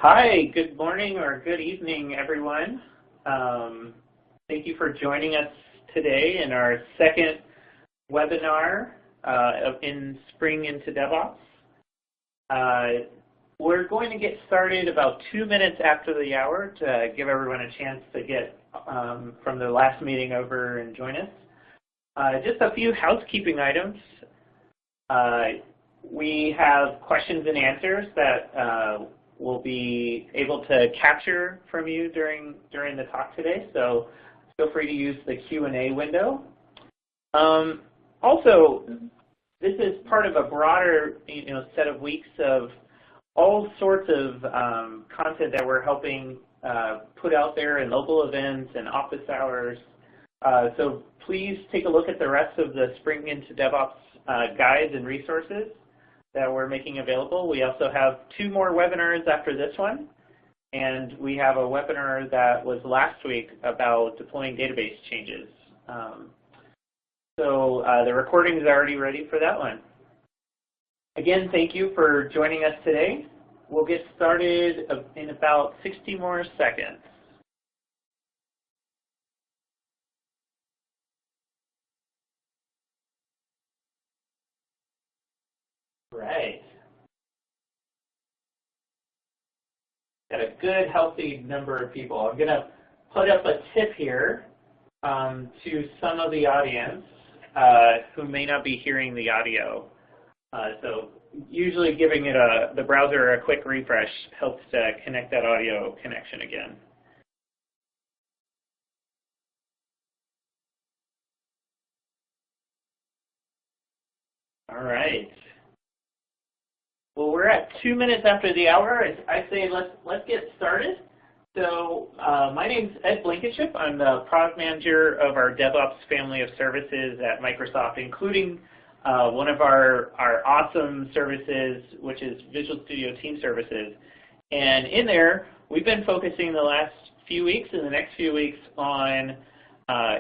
Hi, good morning or good evening, everyone. Thank you for joining us today in our second webinar in Spring into DevOps. We're going to get started about 2 minutes after the hour to give everyone a chance to get from the last meeting over and join us. Just a few housekeeping items. We have questions and answers that we'll be able to capture from you during the talk today, so feel free to use the Q&A window. Also, this is part of a broader set of weeks of all sorts of content that we're helping put out there in local events and office hours. So please take a look at the rest of the Spring into DevOps guides and resources that we're making available. We also have 2 more webinars after this one, and we have a webinar that was last week about deploying database changes. So the recording is already ready for that one. Again, thank you for joining us today. We'll get started in about 60 more seconds. Right. Got a good, healthy number of people. I'm going to put up a tip here to some of the audience who may not be hearing the audio. So usually giving it the browser a quick refresh helps to connect that audio connection again. All right. Well, we're at 2 minutes after the hour. I say let's get started. So my name's Ed Blankenship. I'm the product manager of our DevOps family of services at Microsoft, including one of our awesome services, which is Visual Studio Team Services. And in there, we've been focusing the last few weeks and the next few weeks on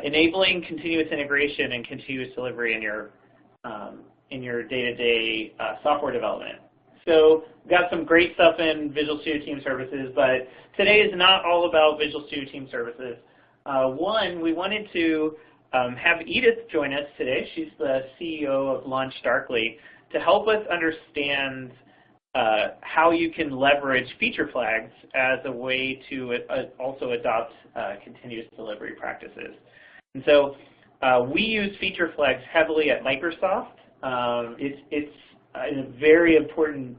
enabling continuous integration and continuous delivery in your day-to-day software development. So we've got some great stuff in Visual Studio Team Services, but today is not all about Visual Studio Team Services. One, we wanted to have Edith join us today. She's the CEO of LaunchDarkly, to help us understand how you can leverage feature flags as a way to also adopt continuous delivery practices. And so we use feature flags heavily at Microsoft. It's a very important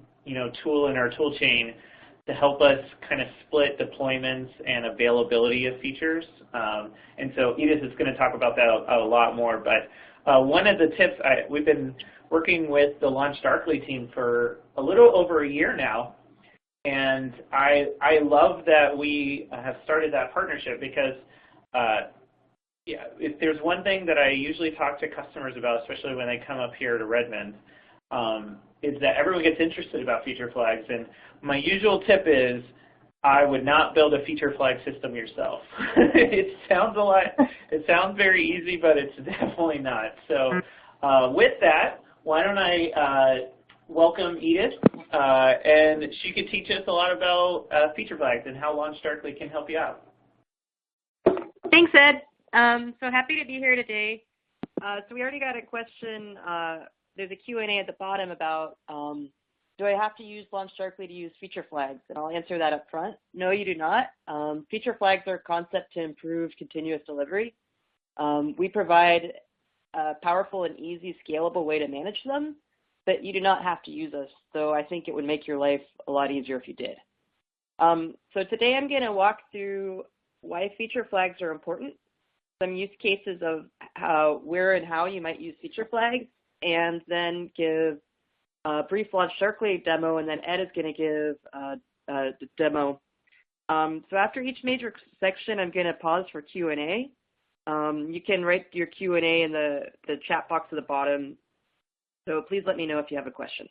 tool in our tool chain to help us kind of split deployments and availability of features. And so Edith is going to talk about that a lot more. But one of the tips, we've been working with the LaunchDarkly team for a little over a year now. And I love that we have started that partnership because if there's one thing that I usually talk to customers about, especially when they come up here to Redmond, is that everyone gets interested about feature flags. And my usual tip is I would not build a feature flag system yourself. It sounds very easy, but it's definitely not. So with that, why don't I welcome Edith, and she could teach us a lot about feature flags and how LaunchDarkly can help you out. Thanks, Ed. So happy to be here today. So we already got a question. There's a Q&A at the bottom about, do I have to use LaunchDarkly to use feature flags? And I'll answer that up front. No, you do not. Feature flags are a concept to improve continuous delivery. We provide a powerful and easy, scalable way to manage them, but you do not have to use us. So I think it would make your life a lot easier if you did. So today I'm going to walk through why feature flags are important, some use cases of where and how you might use feature flags, and then give a brief LaunchDarkly demo, and then Ed is going to give a demo. So after each major section, I'm going to pause for Q&A. You can write your Q&A in the chat box at the bottom, so please let me know if you have a question.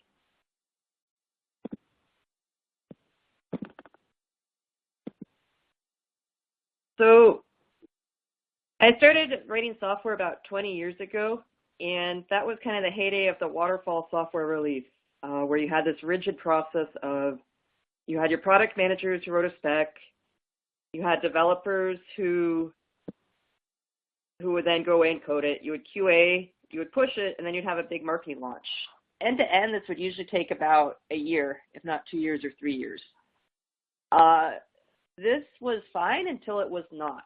So I started writing software about 20 years ago, and that was kind of the heyday of the waterfall software release, where you had this rigid process of You had your product managers who wrote a spec. You had developers who would then go away and code it. You would QA, you would push it, and then you'd have a big marketing launch. End to end, this would usually take about a year, if not 2 years or 3 years. This was fine until it was not,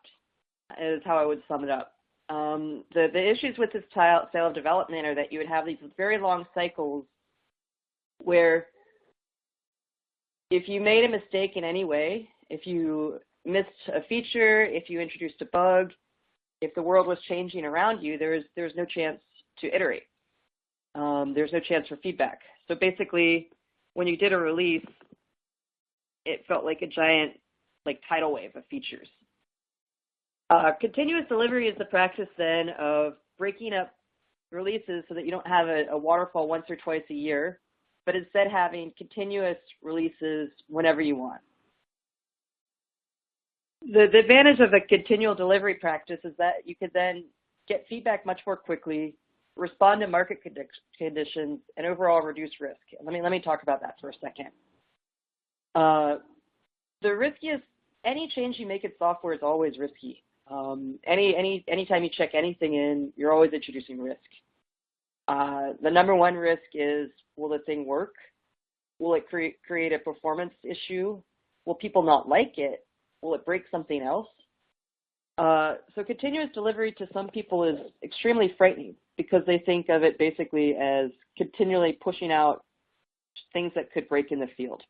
is how I would sum it up. The issues with this style of development are that you would have these very long cycles where if you made a mistake in any way, if you missed a feature, if you introduced a bug, if the world was changing around you, there's no chance to iterate. There's no chance for feedback. So basically, when you did a release, it felt like a giant tidal wave of features. Continuous delivery is the practice then of breaking up releases so that you don't have a waterfall once or twice a year, but instead having continuous releases whenever you want. The advantage of a continual delivery practice is that you could then get feedback much more quickly, respond to market conditions, and overall reduce risk. Let me talk about that for a second. The riskiest, any change you make in software is always risky. Anytime you check anything in, you're always introducing risk. The number one risk is, will the thing work? Will it create a performance issue? Will people not like it? Will it break something else? So continuous delivery to some people is extremely frightening because they think of it basically as continually pushing out things that could break in the field.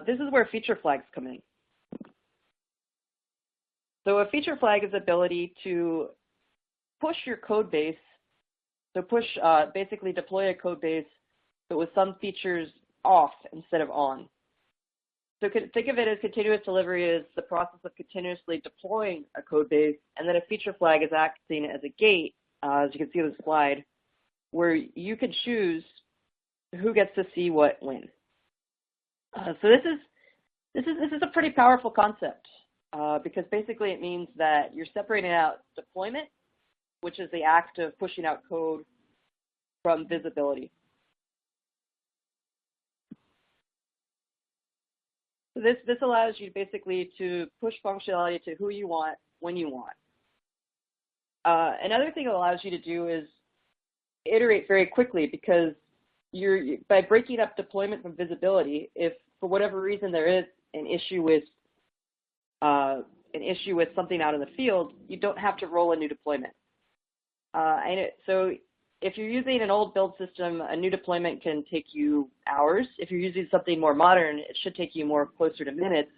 This is where feature flags come in. So a feature flag is the ability to push your code base, so basically deploy a code base but with some features off instead of on. So think of it as continuous delivery as the process of continuously deploying a code base, and then a feature flag is acting as a gate, as you can see on the slide, where you can choose who gets to see what when. So this is a pretty powerful concept because basically it means that you're separating out deployment, which is the act of pushing out code, from visibility. So this allows you basically to push functionality to who you want, when you want. Another thing it allows you to do is iterate very quickly because by breaking up deployment from visibility, if for whatever reason there is an issue with something out in the field, you don't have to roll a new deployment. So if you're using an old build system, a new deployment can take you hours. If you're using something more modern, it should take you closer to minutes.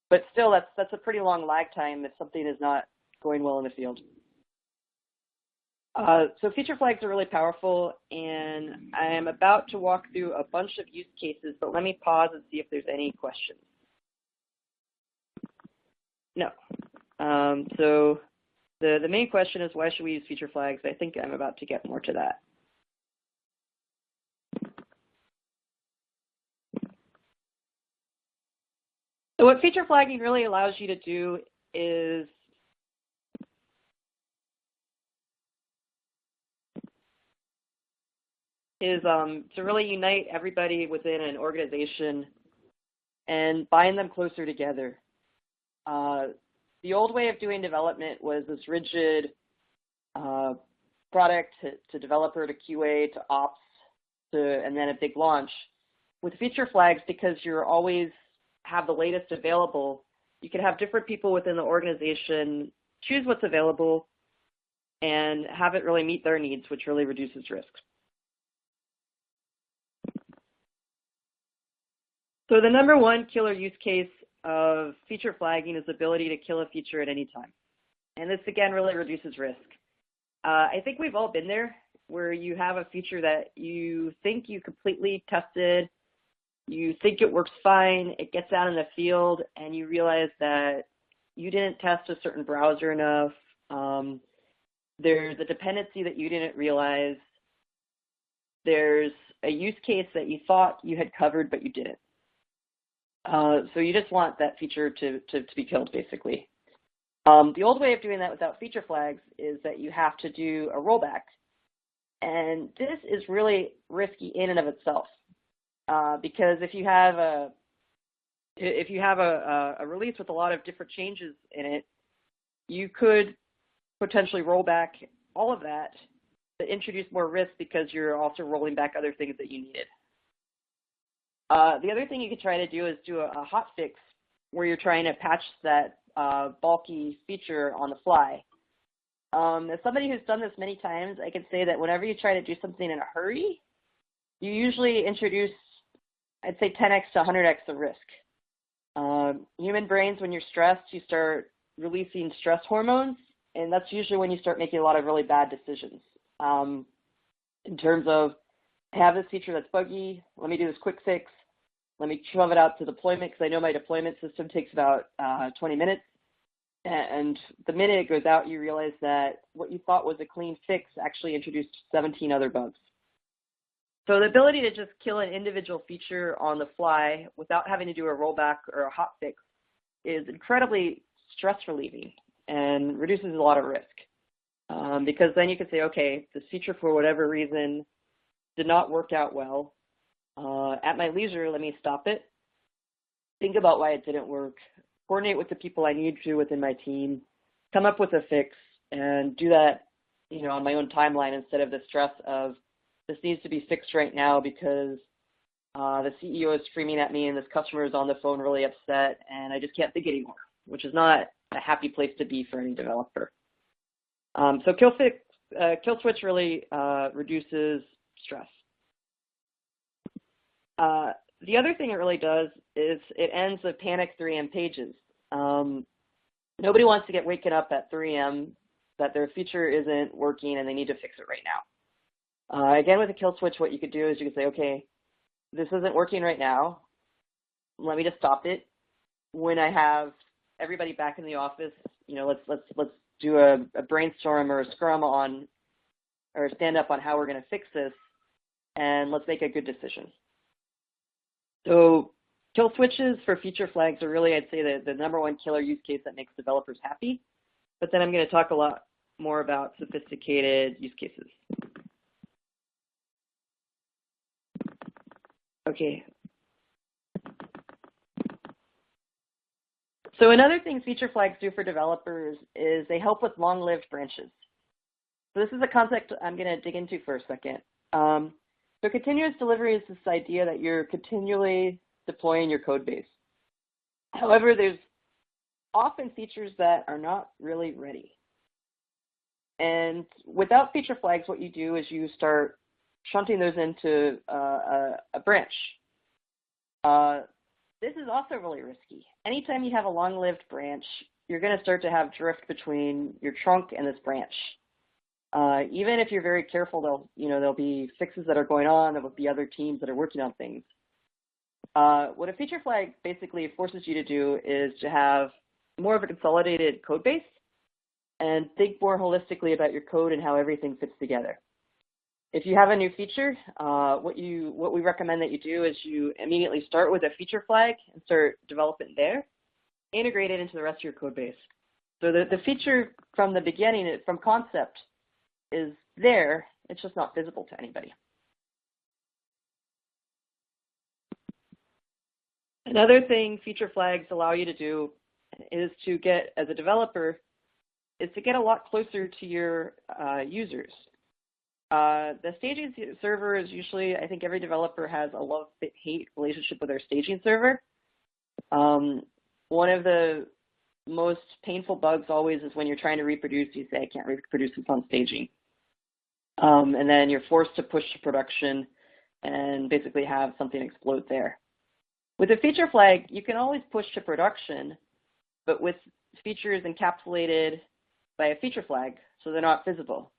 But still, that's a pretty long lag time if something is not going well in the field. So feature flags are really powerful, and I am about to walk through a bunch of use cases, but let me pause and see if there's any questions. No. So the main question is, why should we use feature flags? I think I'm about to get more to that. So what feature flagging really allows you to do is to really unite everybody within an organization and bind them closer together. The old way of doing development was this rigid product to developer to QA to ops and then a big launch. With feature flags, because you're always have the latest available, you can have different people within the organization choose what's available and have it really meet their needs, which really reduces risk. So the number one killer use case of feature flagging is the ability to kill a feature at any time. And this, again, really reduces risk. I think we've all been there where you have a feature that you think you completely tested, you think it works fine, it gets out in the field, and you realize that you didn't test a certain browser enough. There's a dependency that you didn't realize. There's a use case that you thought you had covered, but you didn't. So you just want that feature to be killed, basically. The old way of doing that without feature flags is that you have to do a rollback. And this is really risky in and of itself. because if you have a release with a lot of different changes in it, you could potentially roll back all of that, but introduce more risk because you're also rolling back other things that you needed. The other thing you could try to do is do a hot fix where you're trying to patch that bulky feature on the fly. As somebody who's done this many times, I can say that whenever you try to do something in a hurry, you usually introduce, I'd say, 10x to 100x the risk. Human brains, when you're stressed, you start releasing stress hormones, and that's usually when you start making a lot of really bad decisions. In terms of, I have this feature that's buggy, let me do this quick fix, let me shove it out to deployment, because I know my deployment system takes about 20 minutes. And the minute it goes out, you realize that what you thought was a clean fix actually introduced 17 other bugs. So the ability to just kill an individual feature on the fly without having to do a rollback or a hot fix is incredibly stress relieving and reduces a lot of risk. Because then you can say, okay, this feature for whatever reason did not work out well. At my leisure, let me stop it, think about why it didn't work, coordinate with the people I need to within my team, come up with a fix, and do that, on my own timeline instead of the stress of this needs to be fixed right now because the CEO is screaming at me and this customer is on the phone really upset and I just can't think anymore, which is not a happy place to be for any developer. So kill switch really reduces stress. The other thing it really does is it ends the panic 3M pages. Nobody wants to get waken up at 3 a.m. that their feature isn't working and they need to fix it right now. Again, with a kill switch, what you could do is you could say, okay, this isn't working right now. Let me just stop it. When I have everybody back in the office, let's do a brainstorm or a scrum on, or a stand up on how we're going to fix this, and let's make a good decision. So kill switches for feature flags are really, I'd say, the number one killer use case that makes developers happy. But then I'm going to talk a lot more about sophisticated use cases. Okay. So another thing feature flags do for developers is they help with long-lived branches. So this is a concept I'm going to dig into for a second. So continuous delivery is this idea that you're continually deploying your code base. However, there's often features that are not really ready. And without feature flags, what you do is you start shunting those into a branch. This is also really risky. Anytime you have a long-lived branch, you're going to start to have drift between your trunk and this branch. Even if you're very careful, there'll be fixes that are going on. There will be other teams that are working on things. What a feature flag basically forces you to do is to have more of a consolidated code base and think more holistically about your code and how everything fits together. If you have a new feature, what we recommend that you do is you immediately start with a feature flag and start developing there, integrate it into the rest of your code base. So the feature from the beginning, from concept, is there, it's just not visible to anybody. Another thing feature flags allow you to do is to get, as a developer, is to get a lot closer to your users. The staging server is usually, I think every developer has a love-hate relationship with their staging server. One of the most painful bugs always is when you're trying to reproduce, you say, I can't reproduce this on staging. And then you're forced to push to production and basically have something explode there. With a feature flag, you can always push to production, but with features encapsulated by a feature flag, so they're not visible.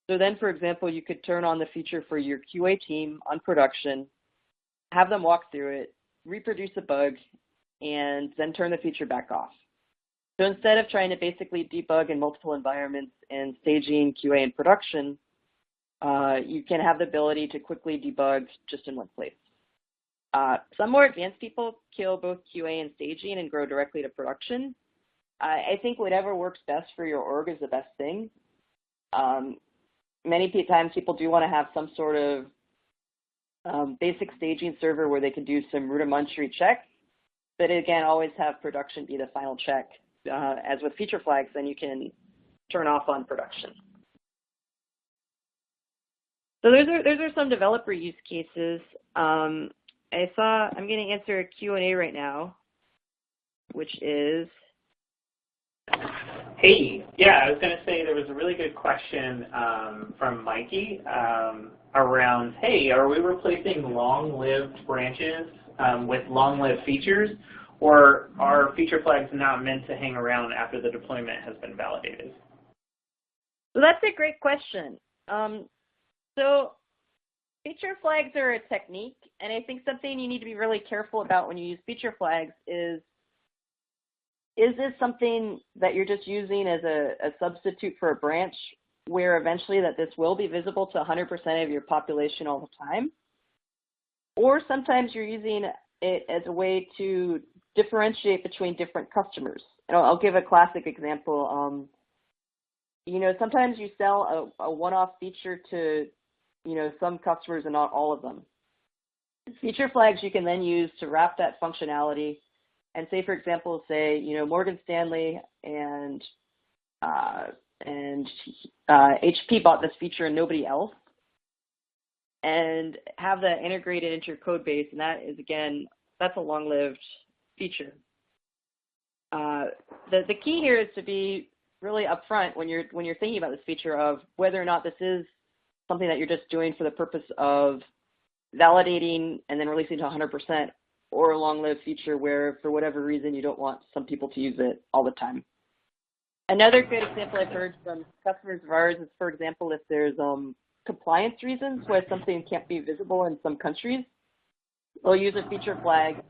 So then, for example, you could turn on the feature for your QA team on production, have them walk through it, reproduce a bug, and then turn the feature back off. So instead of trying to basically debug in multiple environments in staging, QA, and production, you can have the ability to quickly debug just in one place. Some more advanced people kill both QA and staging and grow directly to production. I think whatever works best for your org is the best thing. Many times people do want to have some sort of basic staging server where they can do some rudimentary checks, but again, always have production be the final check. As with feature flags, then you can turn off on production. So those are some developer use cases. I'm going to answer a Q&A right now, which is. Hey, yeah, I was going to say there was a really good question from Mikey around, hey, are we replacing long-lived branches with long-lived features, or are feature flags not meant to hang around after the deployment has been validated? So that's a great question. So feature flags are a technique, and I think something you need to be really careful about when you use feature flags is this something that you're just using as a substitute for a branch where eventually that this will be visible to 100% of your population all the time? Or sometimes you're using it as a way to differentiate between different customers. And I'll give a classic example. Sometimes you sell a one-off feature to, some customers and not all of them. Feature flags you can then use to wrap that functionality and say, for example, Morgan Stanley and HP bought this feature and nobody else, and have that integrated into your code base, and that is, again, that's a long-lived feature. The key here is to be really upfront when you're thinking about this feature of whether or not this is something that you're just doing for the purpose of validating and then releasing to 100%, or a long-lived feature where, for whatever reason, you don't want some people to use it all the time. Another good example I've heard from customers of ours is, for example, if there's compliance reasons why something can't be visible in some countries, they'll use a feature flag,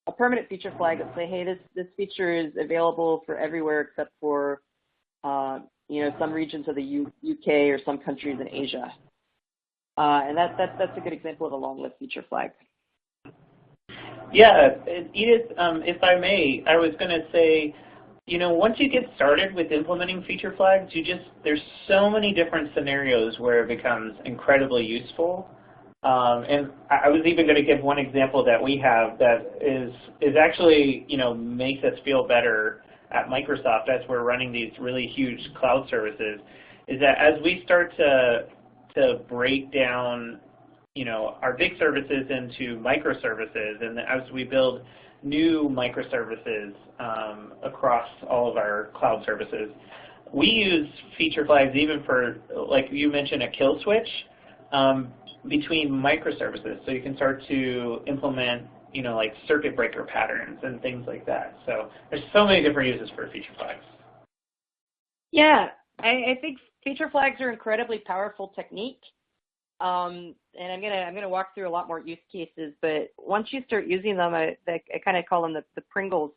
a permanent feature flag, and say, hey, this feature is available for everywhere except for some regions of the UK or some countries in Asia. And that's a good example of a long-lived feature flag. Yeah, Edith, if I may, I was going to say, once you get started with implementing feature flags, there's so many different scenarios where it becomes incredibly useful. And I was even going to give one example that we have that is actually, makes us feel better at Microsoft as we're running these really huge cloud services, is that as we start to break down our big services into microservices, and as we build new microservices across all of our cloud services, we use feature flags even for, like you mentioned, a kill switch between microservices. So you can start to implement, like circuit breaker patterns and things like that. So there's so many different uses for feature flags. Yeah, I think feature flags are an incredibly powerful technique. And I'm gonna walk through a lot more use cases, but once you start using them, I kind of call them the Pringles.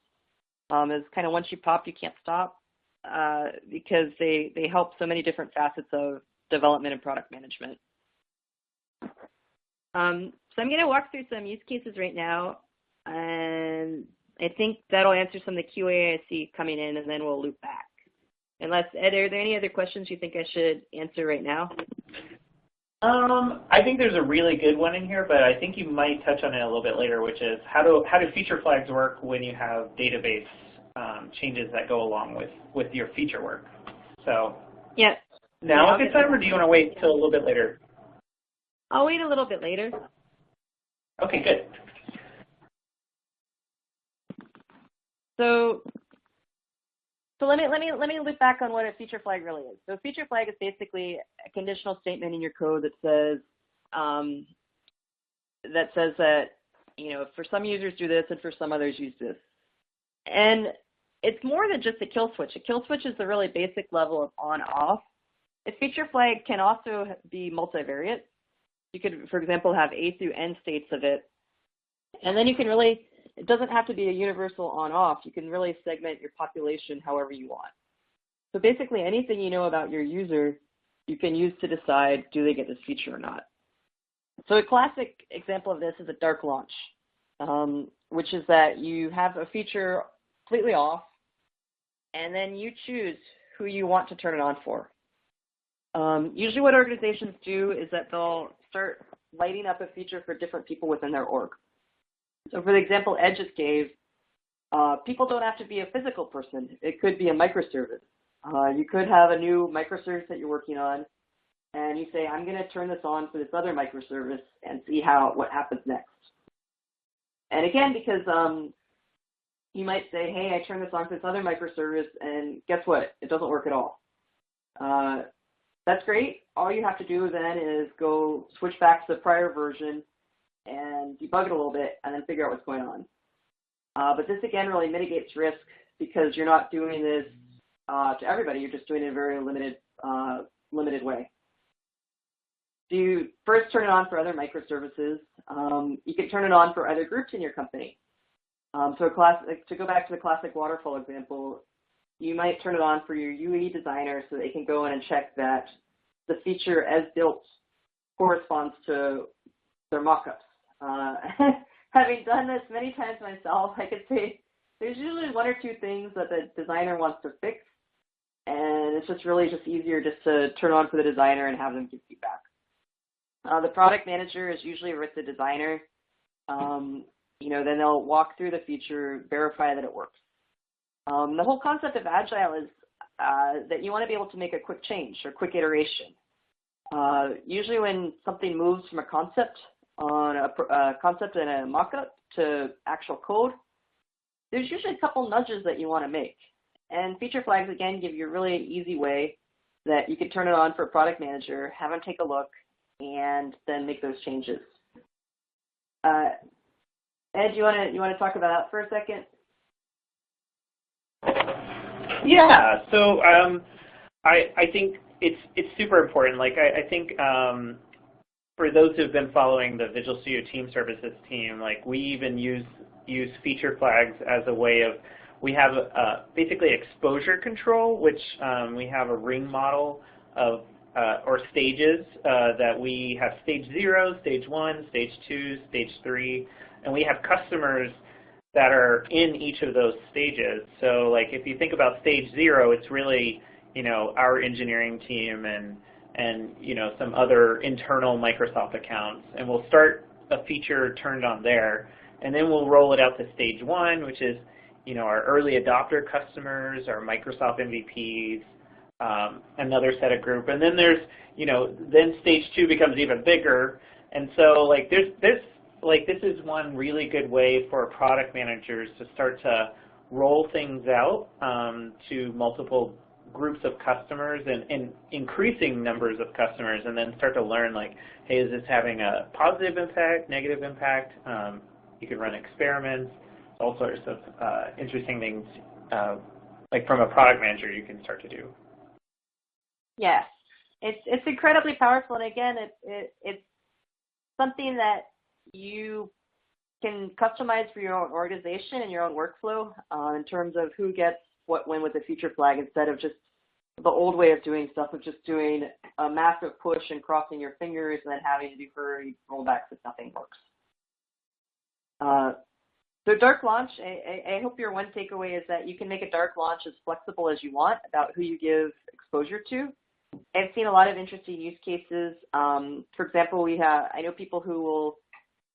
Is kind of once you pop, you can't stop, because they help so many different facets of development and product management. So I'm gonna walk through some use cases right now, and I think that'll answer some of the QA I see coming in, and then we'll loop back. Unless, Ed, are there any other questions you think I should answer right now? I think there's a really good one in here, but I think you might touch on it a little bit later, which is how do feature flags work when you have database changes that go along with your feature work? So yeah. Now a good time, or do you want to wait till a little bit later? I'll wait a little bit later. Okay, good. So let me loop back on what a feature flag really is. So a feature flag is basically a conditional statement in your code that says that for some users do this and for some others use this. And it's more than just a kill switch. A kill switch is the really basic level of on-off. A feature flag can also be multivariate. You could, for example, have A through N states of it. And then you can really, it doesn't have to be a universal on-off. You can really segment your population however you want. So basically anything you know about your user, you can use to decide, do they get this feature or not? So a classic example of this is a dark launch, which is that you have a feature completely off, and then you choose who you want to turn it on for. Usually what organizations do is that they'll start lighting up a feature for different people within their org. So for the example Ed just gave, people don't have to be a physical person. It could be a microservice. You could have a new microservice that you're working on, and you say, I'm going to turn this on for this other microservice and see what happens next. And again, because you might say, hey, I turned this on for this other microservice, and guess what? It doesn't work at all. That's great. All you have to do then is go switch back to the prior version and debug it a little bit, and then figure out what's going on. But this, again, really mitigates risk because you're not doing this to everybody. You're just doing it in a very limited way. So you first turn it on for other microservices. You can turn it on for other groups in your company. So to go back to the classic waterfall example, you might turn it on for your UE designer so they can go in and check that the feature as built corresponds to their mockups. Having done this many times myself, I could say there's usually one or two things that the designer wants to fix, and it's just really easier just to turn on for the designer and have them give feedback. The product manager is usually with the designer. Then they'll walk through the feature, verify that it works. The whole concept of Agile is that you want to be able to make a quick change or quick iteration. Usually when something moves from a concept on a concept and a mock-up to actual code, there's usually a couple nudges that you want to make. And feature flags, again, give you a really easy way that you can turn it on for a product manager, have them take a look, and then make those changes. Ed, you want to talk about that for a second? Yeah. So I think it's super important. Like I think for those who've been following the Visual Studio Team Services team, like we even use feature flags as a way of, we have basically exposure control, which we have a ring model of or stages that we have stage 0, stage 1, stage 2, stage 3, and we have customers that are in each of those stages. So like if you think about stage 0, it's really, our engineering team and some other internal Microsoft accounts, and we'll start a feature turned on there, and then we'll roll it out to stage 1, which is our early adopter customers, our Microsoft MVPs, another set of group, and then there's then stage 2 becomes even bigger, and so like this is one really good way for product managers to start to roll things out to multiple groups of customers and increasing numbers of customers, and then start to learn like, hey, is this having a positive impact, negative impact? You can run experiments, all sorts of interesting things like from a product manager you can start to do. Yes, it's incredibly powerful, and again, it's something that you can customize for your own organization and your own workflow in terms of who gets what when with a feature flag, instead of just the old way of doing stuff, of just doing a massive push and crossing your fingers and then having to do hurry rollbacks if nothing works. So dark launch, I hope your one takeaway is that you can make a dark launch as flexible as you want about who you give exposure to. I've seen a lot of interesting use cases. For example, I know people who will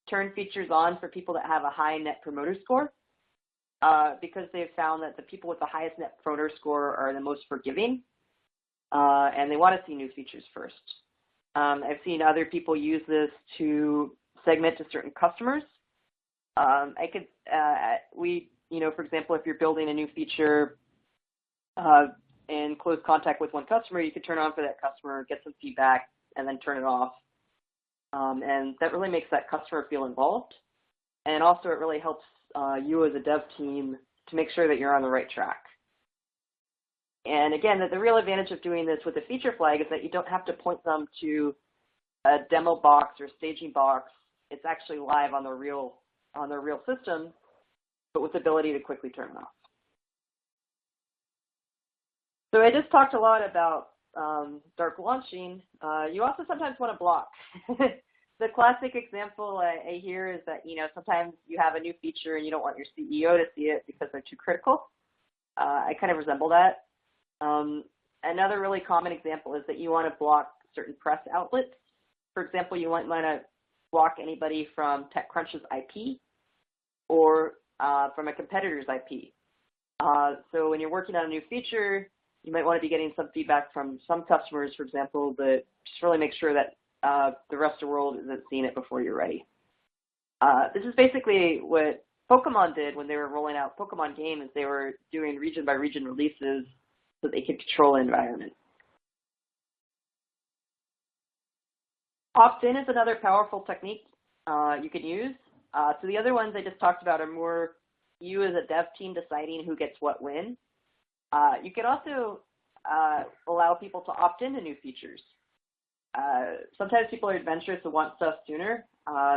turn features on for people that have a high net promoter score because they've found that the people with the highest net promoter score are the most forgiving, and they want to see new features first. I've seen other people use this to segment to certain customers. For example, if you're building a new feature in close contact with one customer, you could turn it on for that customer, get some feedback, and then turn it off. And that really makes that customer feel involved. And also it really helps you as a dev team to make sure that you're on the right track. And again, the real advantage of doing this with a feature flag is that you don't have to point them to a demo box or staging box. It's actually live on their real system, but with the ability to quickly turn it off. So I just talked a lot about dark launching. You also sometimes want to block. The classic example I hear is that sometimes you have a new feature and you don't want your CEO to see it because they're too critical. I kind of resemble that. Another really common example is that you want to block certain press outlets. For example, you might want to block anybody from TechCrunch's IP or from a competitor's IP. So when you're working on a new feature, you might want to be getting some feedback from some customers, for example, but just really make sure that the rest of the world isn't seeing it before you're ready. This is basically what Pokemon did when they were rolling out Pokemon games. They were doing region-by-region releases so they could control the environment. Opt-in is another powerful technique you can use. So the other ones I just talked about are more you as a dev team deciding who gets what when. You can also allow people to opt into new features. Sometimes people are adventurous and want stuff sooner.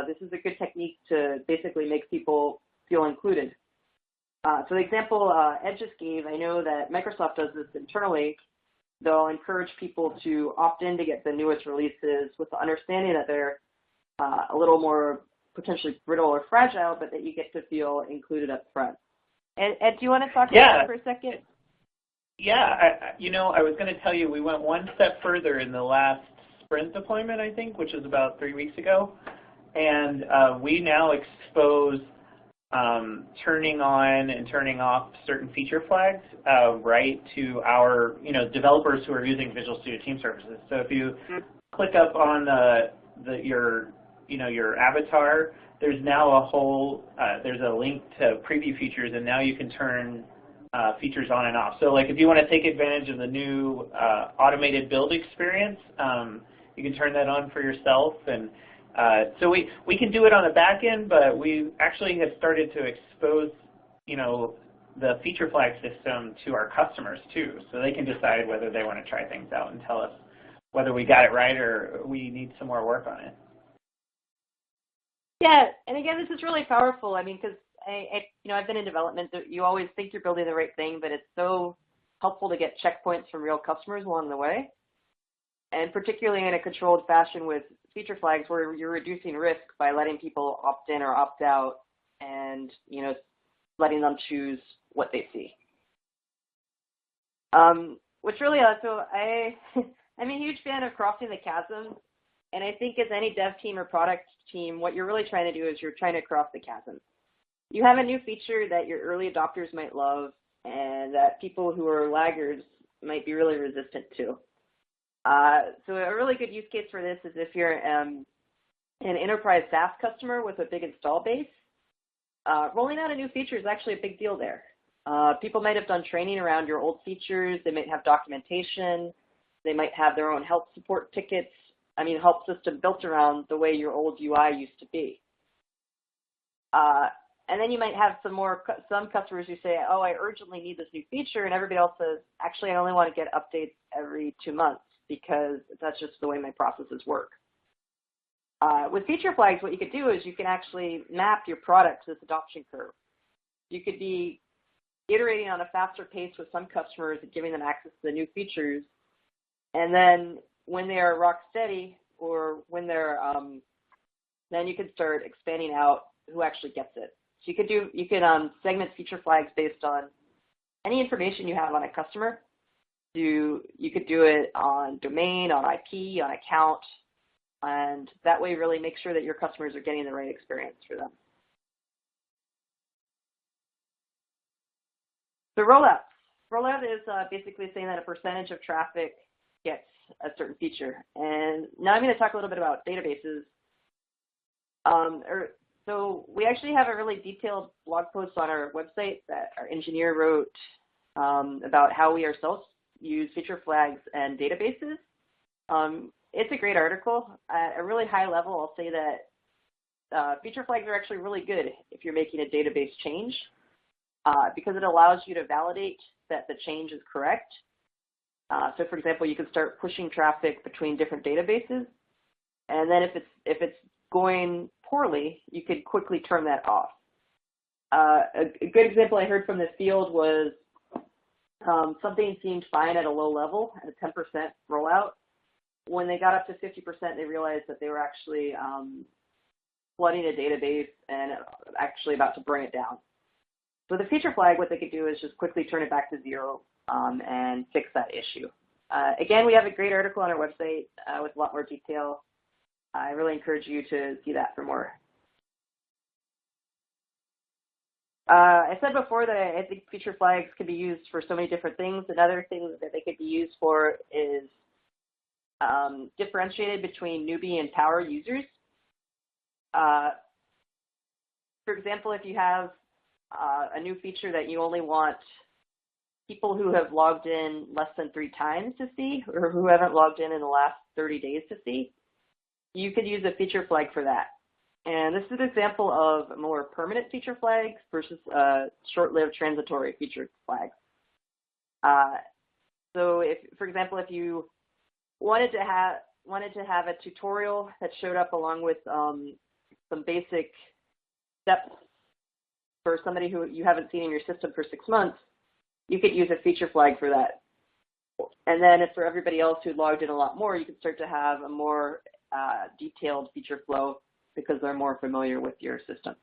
This is a good technique to basically make people feel included. So the example Ed just gave, I know that Microsoft does this internally. They'll encourage people to opt in to get the newest releases with the understanding that they're a little more potentially brittle or fragile, but that you get to feel included up front. Ed, do you want to talk about that for a second? Yeah, I was going to tell you we went one step further in the last sprint deployment, I think, which was about 3 weeks ago. And we now expose turning on and turning off certain feature flags right to our developers who are using Visual Studio Team Services. So if you click up on your avatar, there's now a whole there's a link to preview features, and now you can turn features on and off. So like if you want to take advantage of the new automated build experience, you can turn that on for yourself. And so we can do it on the back end, but we actually have started to expose, the feature flag system to our customers too, so they can decide whether they want to try things out and tell us whether we got it right or we need some more work on it. Yeah, and again, this is really powerful. I mean, because I've been in development. You always think you're building the right thing, but it's so helpful to get checkpoints from real customers along the way, and particularly in a controlled fashion with feature flags where you're reducing risk by letting people opt in or opt out and, letting them choose what they see. Which really, so I'm a huge fan of crossing the chasm, and I think as any dev team or product team, what you're really trying to do is you're trying to cross the chasm. You have a new feature that your early adopters might love and that people who are laggards might be really resistant to. So a really good use case for this is if you're an enterprise SaaS customer with a big install base, rolling out a new feature is actually a big deal there. People might have done training around your old features. They might have documentation. They might have their own help support tickets. Help system built around the way your old UI used to be. And then you might have some customers who say, oh, I urgently need this new feature, and everybody else says, actually, I only want to get updates every 2 months because that's just the way my processes work. With feature flags, what you could do is you can actually map your product to this adoption curve. You could be iterating on a faster pace with some customers and giving them access to the new features, and then when they are rock steady or when they're, then you can start expanding out who actually gets it. So you can segment feature flags based on any information you have on a customer. You could do it on domain, on IP, on account, and that way really make sure that your customers are getting the right experience for them. So rollouts. Rollout is basically saying that a percentage of traffic gets a certain feature. And now I'm going to talk a little bit about databases. So we actually have a really detailed blog post on our website that our engineer wrote about how we ourselves use feature flags and databases. It's a great article. At a really high level, I'll say that feature flags are actually really good if you're making a database change because it allows you to validate that the change is correct. So for example, you can start pushing traffic between different databases, and then if it's going poorly, you could quickly turn that off. A good example I heard from the field was something seemed fine at a low level, at a 10% rollout. When they got up to 50%, they realized that they were actually flooding a database and actually about to bring it down. So the feature flag, what they could do is just quickly turn it back to 0 and fix that issue. Again, we have a great article on our website with a lot more detail. I really encourage you to see that for more. I said before that I think feature flags can be used for so many different things. Another thing that they could be used for is differentiated between newbie and power users. For example, if you have a new feature that you only want people who have logged in less than 3 times to see, or who haven't logged in the last 30 days to see, you could use a feature flag for that. And this is an example of more permanent feature flags versus short-lived transitory feature flags. So, for example, if you wanted to have a tutorial that showed up along with some basic steps for somebody who you haven't seen in your system for 6 months, you could use a feature flag for that. And then for everybody else who logged in a lot more, you could start to have a more detailed feature flow because they're more familiar with your system.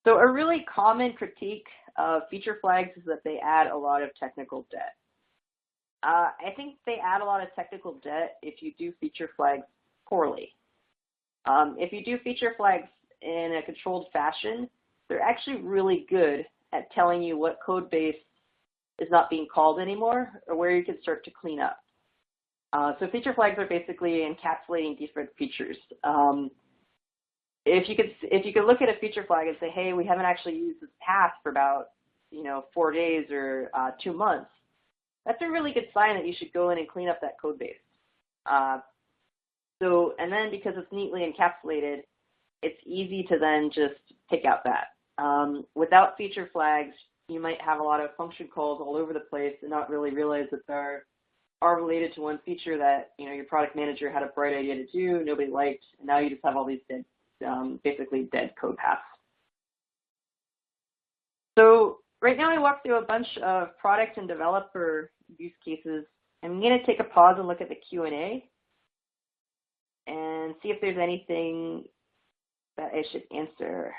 So a really common critique of feature flags is that they add a lot of technical debt. I think they add a lot of technical debt if you do feature flags poorly. If you do feature flags in a controlled fashion, they're actually really good at telling you what code base is not being called anymore or where you can start to clean up. So feature flags are basically encapsulating different features. If you could look at a feature flag and say, hey, we haven't actually used this path for about 4 days or 2 months, that's a really good sign that you should go in and clean up that code base. And then because it's neatly encapsulated, it's easy to then just take out that. Without feature flags, you might have a lot of function calls all over the place and not really realize that they're are related to one feature that your product manager had a bright idea to do, nobody liked, and now you just have all these dead, basically dead code paths. So right now I walked through a bunch of product and developer use cases. I'm going to take a pause and look at the Q&A and see if there's anything that I should answer.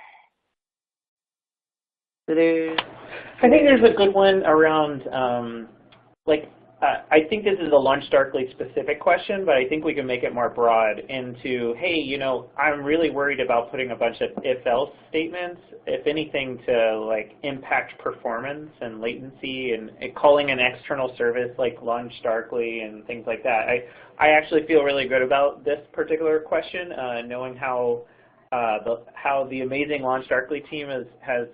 So I think there's a good one around I think this is a LaunchDarkly specific question, but I think we can make it more broad into, hey, I'm really worried about putting a bunch of if-else statements, if anything, to impact performance and latency and calling an external service like LaunchDarkly and things like that. I actually feel really good about this particular question, knowing how the amazing LaunchDarkly team has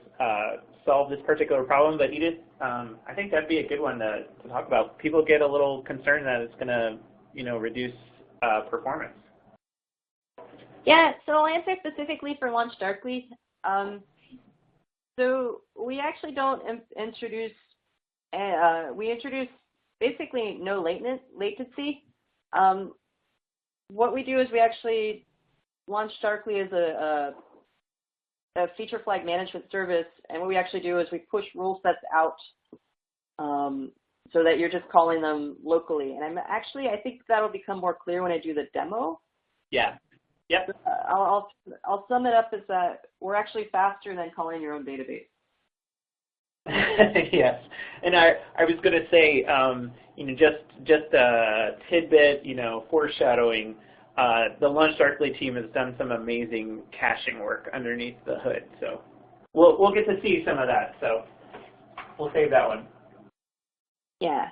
solved this particular problem. But Edith, I think that'd be a good one to talk about. People get a little concerned that it's going to, reduce performance. Yeah, so I'll answer specifically for LaunchDarkly. So we actually don't introduce, we introduce basically no latency. What we do is we actually, LaunchDarkly is a feature flag management service, and what we actually do is we push rule sets out so that you're just calling them locally. And I think that'll become more clear when I do the demo. Yeah. Yep. I'll sum it up as that we're actually faster than calling your own database. Yes, and I was going to say, just a tidbit, foreshadowing. The LaunchDarkly team has done some amazing caching work underneath the hood, so we'll get to see some of that. So we'll save that one. Yeah.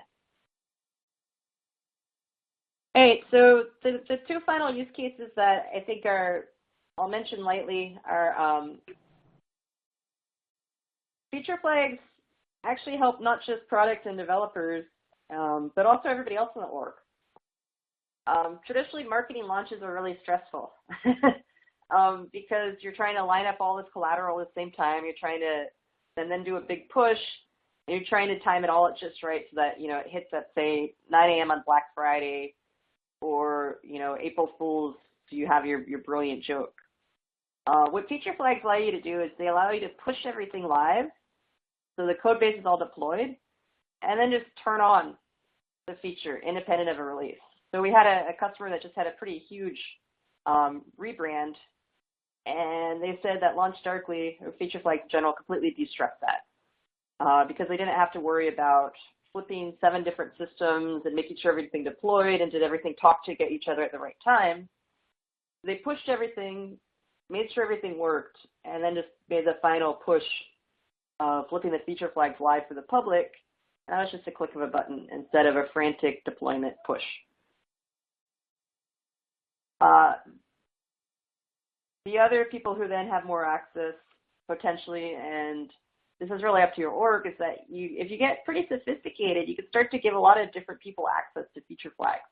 All right. So the 2 final use cases that I think I'll mention lightly are feature flags actually help not just product and developers, but also everybody else in the org. Traditionally, marketing launches are really stressful because you're trying to line up all this collateral at the same time. You're trying to and then do a big push, and you're trying to time it all at just right so that it hits at, say, 9 a.m. on Black Friday, or April Fool's, so you have your brilliant joke. What feature flags allow you to do is they allow you to push everything live, so the code base is all deployed, and then just turn on the feature independent of a release. So we had a customer that just had a pretty huge rebrand, and they said that LaunchDarkly, or feature flags in general, completely de-stressed that because they didn't have to worry about flipping 7 different systems and making sure everything deployed and did everything talk to get each other at the right time. They pushed everything, made sure everything worked, and then just made the final push, flipping the feature flags live for the public. And that was just a click of a button instead of a frantic deployment push. The other people who then have more access potentially, and this is really up to your org, is that if you get pretty sophisticated, you can start to give a lot of different people access to feature flags.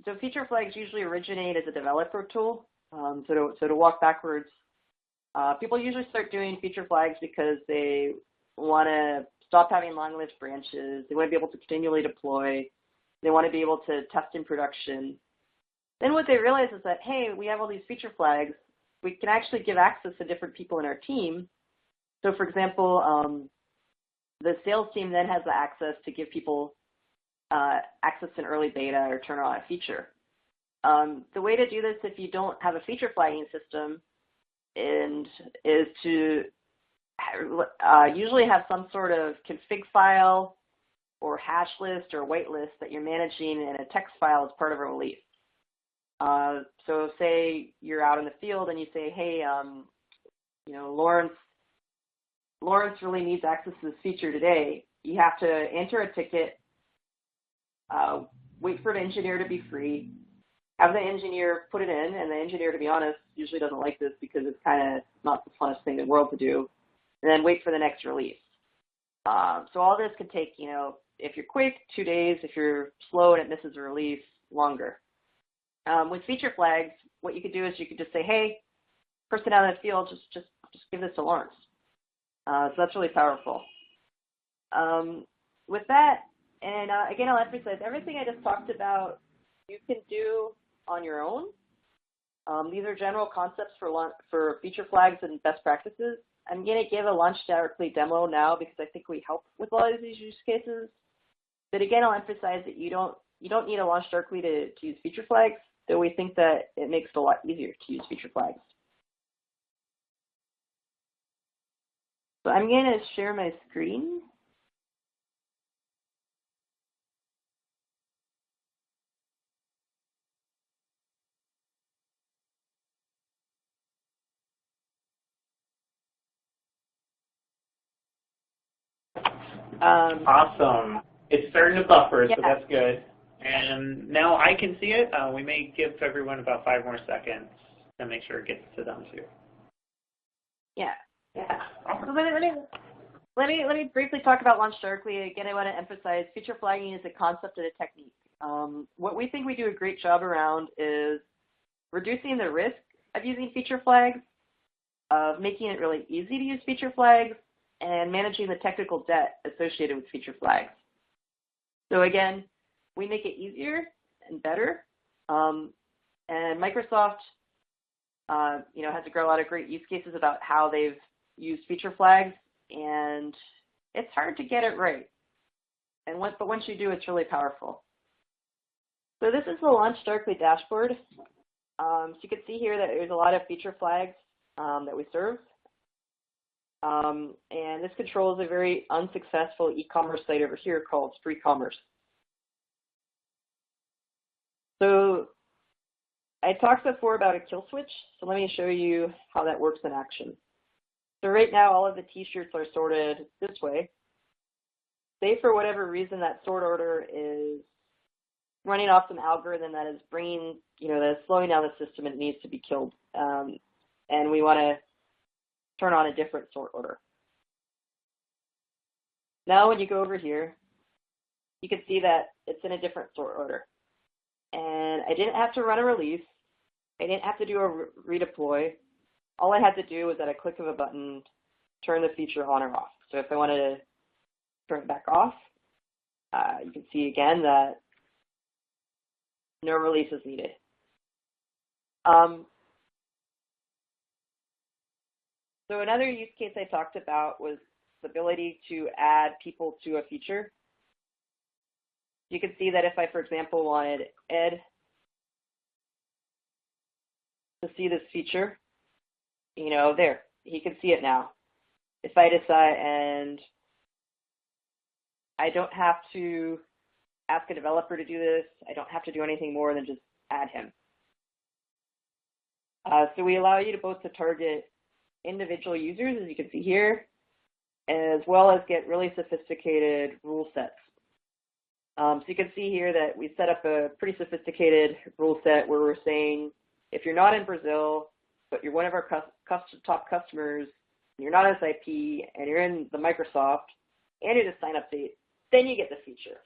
So feature flags usually originate as a developer tool. So to walk backwards, people usually start doing feature flags because they want to stop having long-lived branches. They want to be able to continually deploy. They want to be able to test in production. Then what they realize is that, hey, we have all these feature flags. We can actually give access to different people in our team. So for example, the sales team then has the access to give people access to an early beta or turn on a feature. The way to do this if you don't have a feature flagging system is to usually have some sort of config file or hash list or whitelist that you're managing in a text file as part of a release. So say you're out in the field and you say, hey, Lawrence really needs access to this feature today. You have to enter a ticket, wait for an engineer to be free, have the engineer put it in, and the engineer, to be honest, usually doesn't like this because it's kind of not the funnest thing in the world to do, and then wait for the next release. So all this could take, if you're quick, 2 days. If you're slow and it misses a release, longer. With feature flags, what you could do is you could just say, hey, person out in the field, just give this to Lawrence. So that's really powerful. With that, and again, I'll emphasize everything I just talked about, you can do on your own. These are general concepts for feature flags and best practices. I'm going to give a LaunchDarkly demo now because I think we help with a lot of these use cases. But again, I'll emphasize that you don't need a LaunchDarkly to use feature flags, though we think that it makes it a lot easier to use feature flags. So I'm going to share my screen. Awesome. It's starting to buffer, yeah. So that's good. And now I can see it. We may give everyone about 5 more seconds to make sure it gets to them too. Yeah. So let me briefly talk about LaunchDarkly. Again, I want to emphasize feature flagging is a concept and a technique. What we think we do a great job around is reducing the risk of using feature flags, of making it really easy to use feature flags, and managing the technical debt associated with feature flags. So again, we make it easier and better. And Microsoft, has to grow a lot of great use cases about how they've used feature flags, and it's hard to get it right. But once you do, it's really powerful. So this is the LaunchDarkly dashboard. So you can see here that there's a lot of feature flags that we serve. And this controls a very unsuccessful e-commerce site over here called Free Commerce. So I talked before about a kill switch, so let me show you how that works in action. So right now, all of the t-shirts are sorted this way. Say for whatever reason that sort order is running off some algorithm that is bringing, that is slowing down the system and it needs to be killed. And we want to turn on a different sort order. Now when you go over here, you can see that it's in a different sort order. And I didn't have to run a release. I didn't have to do a redeploy. All I had to do was at a click of a button, turn the feature on or off. So if I wanted to turn it back off, you can see again that no release is needed. So another use case I talked about was the ability to add people to a feature. You can see that if I, for example, wanted Ed to see this feature, there, he can see it now. If I decide, and I don't have to ask a developer to do this. I don't have to do anything more than just add him. So we allow you to both to target individual users, as you can see here, as well as get really sophisticated rule sets. So you can see here that we set up a pretty sophisticated rule set where we're saying, if you're not in Brazil, but you're one of our top customers, and you're not SIP, and you're in the Microsoft, and you're the sign-up date, then you get the feature.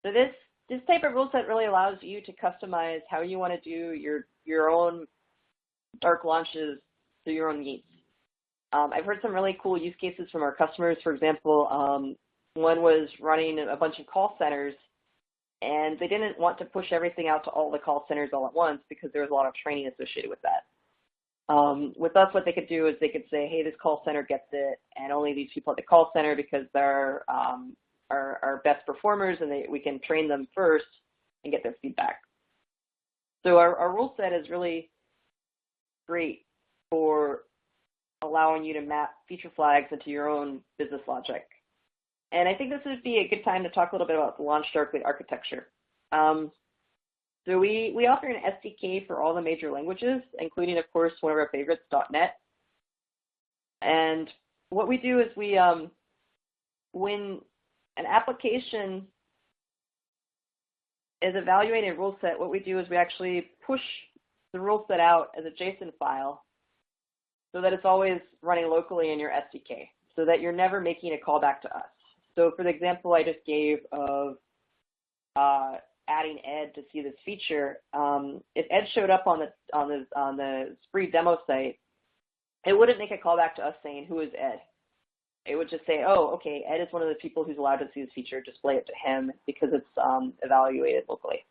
So this type of rule set really allows you to customize how you want to do your own dark launches to your own needs. I've heard some really cool use cases from our customers. For example, one was running a bunch of call centers, and they didn't want to push everything out to all the call centers all at once because there was a lot of training associated with that. With us, what they could do is they could say, hey, this call center gets it, and only these people at the call center because they're our best performers, and we can train them first and get their feedback. So our rule set is really great for allowing you to map feature flags into your own business logic. And I think this would be a good time to talk a little bit about the LaunchDarkly architecture. So we offer an SDK for all the major languages, including, of course, one of our favorites, .NET. And what we do is when an application is evaluating a rule set, what we do is we actually push the rule set out as a JSON file so that it's always running locally in your SDK, so that you're never making a callback to us. So for the example I just gave of adding Ed to see this feature, if Ed showed up on the Spree demo site, it wouldn't make a callback to us saying, who is Ed? It would just say, oh, okay, Ed is one of the people who's allowed to see this feature, display it to him because it's evaluated locally.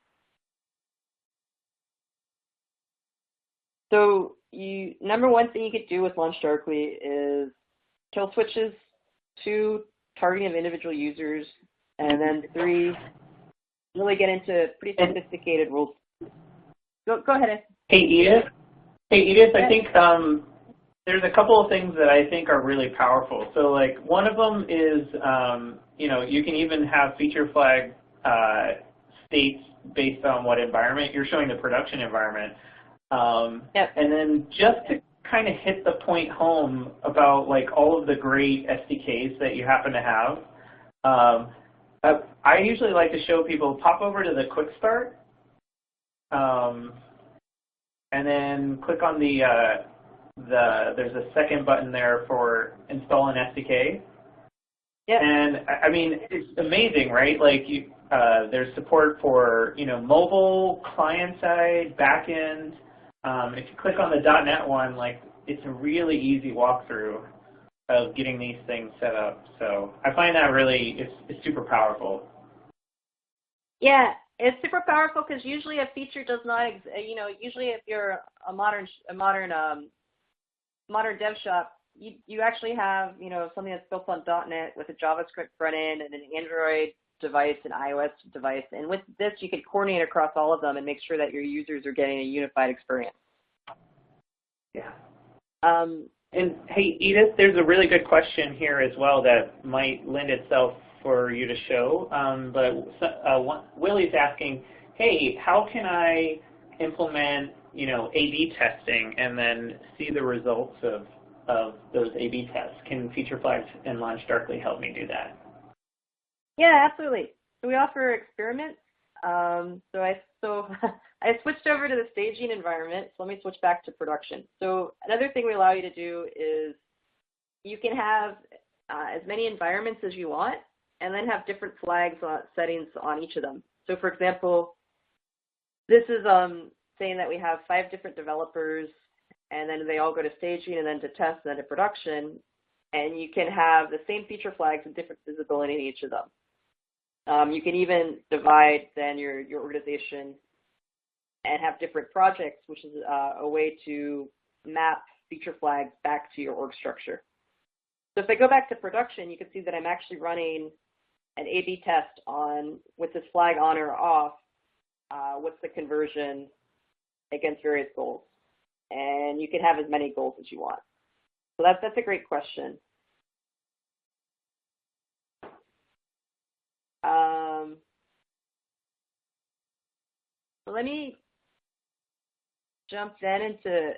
So number one thing you could do with LaunchDarkly is kill switches. 2, targeting of individual users. And then 3, really get into pretty sophisticated rules. Go ahead, Ed. Hey, Edith. Yeah. I think there's a couple of things that I think are really powerful. So, like, one of them is, you can even have feature flag states based on what environment. You're showing the production environment. Yep. And then just to kind of hit the point home about, like, all of the great SDKs that you happen to have, I usually like to show people, pop over to the Quick Start, and then click on there's a second button there for install an SDK. Yeah. And I mean, it's amazing, right? Like there's support for mobile, client side, backend. If you click on the .NET one, like it's a really easy walkthrough of getting these things set up. So I find that really it's super powerful. Yeah, it's super powerful because usually a feature does not, usually if you're a modern dev shop, you actually have, something that's built on .NET with a JavaScript front end and an Android device, an iOS device. And with this, you can coordinate across all of them and make sure that your users are getting a unified experience. Yeah. And hey, Edith, there's a really good question here as well that might lend itself for you to show. But Willie's asking, hey, how can I implement, A/B testing and then see the results of those A/B tests? Can Feature Flags and LaunchDarkly help me do that? Yeah, absolutely. So we offer experiments. So I switched over to the staging environment. So let me switch back to production. So another thing we allow you to do is you can have as many environments as you want, and then have different flags settings on each of them. So for example, this is saying that we have 5 different developers, and then they all go to staging, and then to test, and then to production. And you can have the same feature flags and different visibility in each of them. You can even divide then your organization and have different projects, which is a way to map feature flags back to your org structure. So if I go back to production, you can see that I'm actually running an A/B test on, with this flag on or off, what's the conversion against various goals. And you can have as many goals as you want. So that's a great question. let me jump then into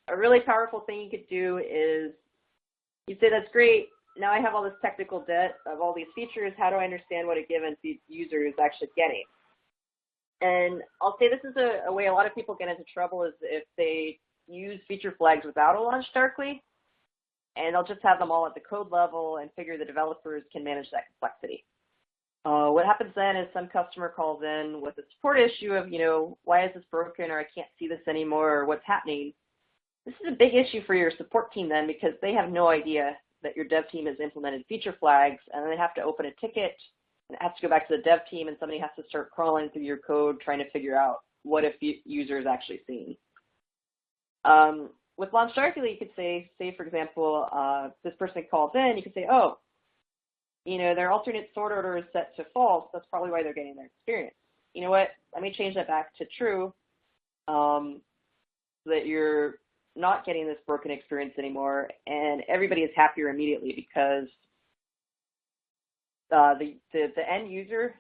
a really powerful thing you could do is you say, that's great. Now I have all this technical debt of all these features. How do I understand what a given user is actually getting? And I'll say this is a way a lot of people get into trouble is if they use feature flags without a LaunchDarkly, and they'll just have them all at the code level and figure the developers can manage that complexity. What happens then is some customer calls in with a support issue of, why is this broken, or I can't see this anymore, or what's happening. This is a big issue for your support team then, because they have no idea that your dev team has implemented feature flags, and then they have to open a ticket, and it has to go back to the dev team, and somebody has to start crawling through your code trying to figure out what a user is actually seeing. With LaunchDarkly, you could say for example, this person calls in, you could say, oh, their alternate sort order is set to false. That's probably why they're getting their experience. You know what? Let me change that back to true, so that you're not getting this broken experience anymore, and everybody is happier immediately because the end user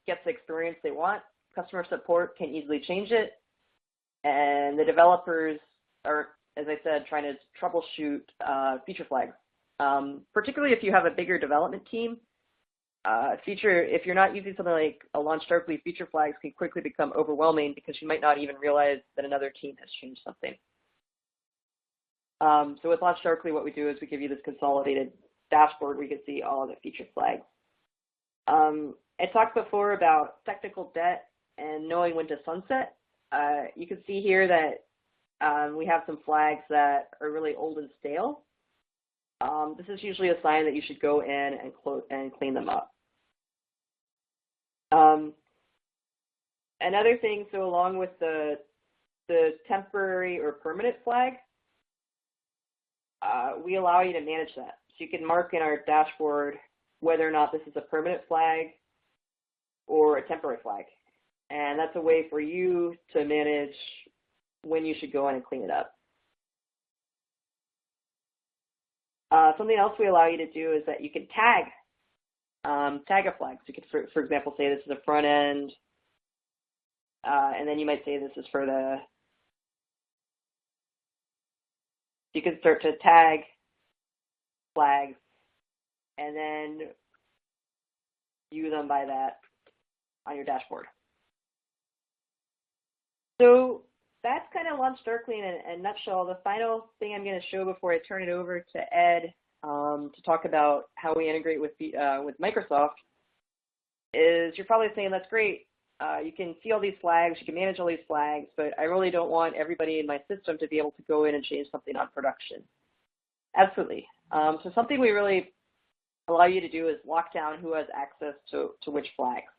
gets the experience they want. Customer support can easily change it, and the developers are, as I said, trying to troubleshoot feature flags. Particularly if you have a bigger development team, if you're not using something like a LaunchDarkly, feature flags can quickly become overwhelming because you might not even realize that another team has changed something. So with LaunchDarkly, what we do is we give you this consolidated dashboard where you can see all of the feature flags. I talked before about technical debt and knowing when to sunset. You can see here that we have some flags that are really old and stale. This is usually a sign that you should go in and clean them up. Another thing, so along with the temporary or permanent flag, we allow you to manage that. So you can mark in our dashboard whether or not this is a permanent flag or a temporary flag. And that's a way for you to manage when you should go in and clean it up. Something else we allow you to do is that you can tag a flag. So you could, for example, say this is a front end, and then you might say this is for the, you can start to tag flags and then view them by that on your dashboard. So that's kind of LaunchDarkly in a nutshell. The final thing I'm going to show before I turn it over to Ed to talk about how we integrate with Microsoft is you're probably saying, that's great. You can see all these flags, you can manage all these flags, but I really don't want everybody in my system to be able to go in and change something on production. Absolutely. So something we really allow you to do is lock down who has access to which flags.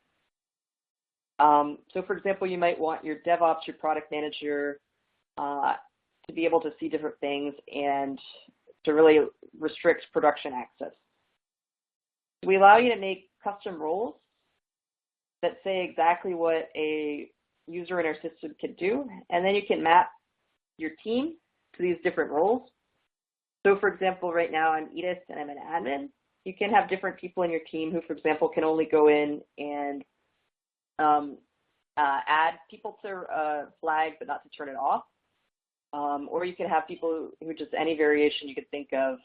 So for example, you might want your DevOps, your product manager, to be able to see different things and to really restrict production access. We allow you to make custom roles that say exactly what a user in our system can do, and then you can map your team to these different roles. So for example, right now I'm Edith and I'm an admin. You can have different people in your team who, for example, can only go in and add people to a flag but not to turn it off. Or you can have people who just any variation you could think of